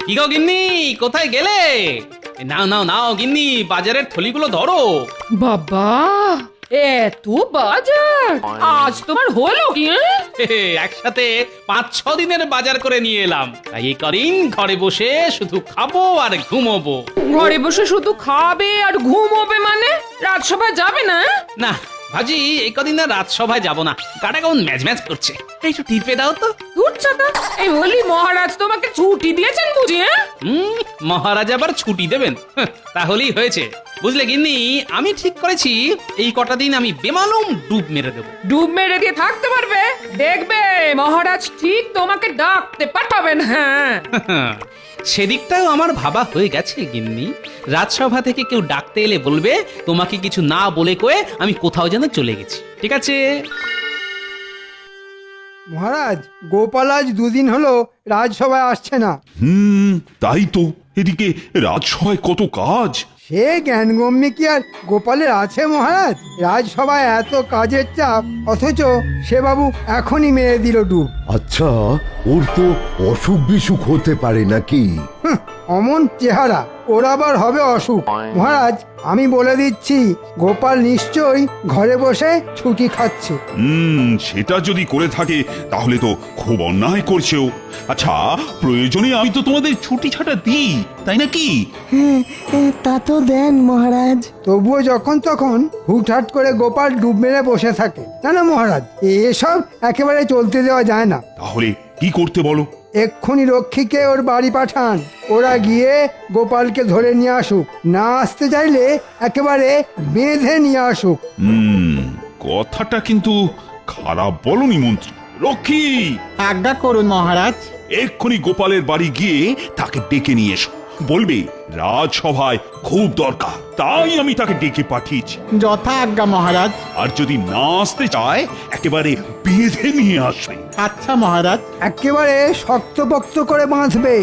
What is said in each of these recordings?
কি গো গিন্নি, কোথায় গেলে? নাও নাও নাও গিন্নি, বাজারের থলিগুলো ধরো। বাবা, এত বাজার আজ তোমার হলো কি? একসাথে 5-6 দিনের বাজার করে নিয়ে এলাম। তাই এই কদিন ঘরে বসে শুধু খাবো আর ঘুমোবো। ঘরে বসে শুধু খাবে আর ঘুমোবে মানে? রাজসভায় যাবে না? না ভাজি, এই কদিন আর রাজসভায় যাব না, গাটা কেমন ম্যাজ ম্যাজ করছে। একটু টিপে দাও তো। উঠছাতা, এই বলি মহারাজ তোমাকে ছুটি দিয়েছেন বুঝি? মহারাজ আবার ছুটি দেবেন? তাহলেই হয়েছে। বুঝলে গিন্নি, আমি ঠিক করেছি এই কটা দিন আমি বেমালুম ডুব মেরে দেবো। ডুব মেরে দিয়ে থাকতে পারবে? দেখবে মহারাজ ঠিক তোমাকে ডাকতে পাঠাবেন। হ্যাঁ, সেদিকটাও আমার ভাবা হয়ে গেছে গিন্নি। রাজসভা থেকে কেউ ডাকতে এলে বলবে তোমাকে কিছু না বলে কয়ে আমি কোথাও যেন চলে গেছি। ঠিক আছে? মহারাজ, গোপাল আজ 2 দিন হলো রাজসভায় আসছে না। তাই তো। এদিকে রাজসভায় কত কাজ। সে জ্ঞানগম্যে কি আর গোপালের আছে মহারাজ? রাজসভায় এত কাজের চাপ, অথচ সে বাবু এখনই মেরে দিল ডুব। আচ্ছা, ওর তো অসুখ বিসুখ হতে পারে নাকি? অমন চেহারা, ওর আবার হবে অসুখ? মহারাজ, আমি বলে দিচ্ছি, গোপাল নিশ্চয়ই ঘরে বসে ছুটি খাচ্ছে। সেটা যদি করে থাকে তাহলে তো খুব অন্যায় করছেও। আচ্ছা, প্রয়োজনে আমি তো তোমাদের ছুটি ছাটা দিই, তাই নাকি? তা তো দেন মহারাজ। তবুও যখন তখন হুটহাট করে গোপাল ডুব মেরে বসে থাকে। না না মহারাজ, এসব একেবারে চলতে দেওয়া যায় না। তাহলে কি করতে বলো? এক্ষুনি রক্ষীকে ওর বাড়ি পাঠান, ওরা গিয়ে গোপালকে ধরে নিয়ে আসুক। না আসতে চাইলে একেবারে বেঁধে নিয়ে আসুক। কথাটা কিন্তু খারাপ বলনি মন্ত্রী। রক্ষী, আজ্ঞা করুন মহারাজ। এক্ষুনি গোপালের বাড়ি গিয়ে তাকে ডেকে নিয়ে এসো। বলবে রাজসভায় খুব দরকার, তাই আমি তাকে ডেকে পাঠিয়েছি। যথা আজ্ঞা মহারাজ। আর যদি না আসতে চায় একেবারে বেঁধে নিয়ে আসবে। আচ্ছা মহারাজ। একেবারে শক্তপোক্ত করে বাঁধবে।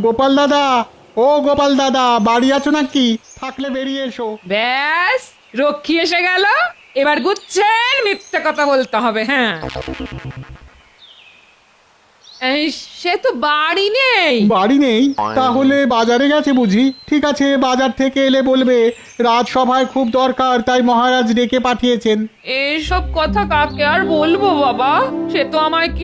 গোপাল দাদা, ও গোপাল দাদা, বাড়ি আছো নাকি? থাকলে বেরিয়ে এসো। ব্যাস, রক্ষী এসে গেল। এবার গুচ্ছেন মিথ্যে কথা বলতে হবে। হ্যাঁ, এই, সে তো বাড়ি নেই। বাড়ি নেই? তাহলে বাজারে গেছে বুঝি? ঠিক আছে, বাজার থেকে এলে বলবে রাজসভায় খুব দরকার, তাই মহারাজ ডেকে পাঠিয়েছেন। এসব কথা কাকে আর বলবো বাবা? সে তো আমায়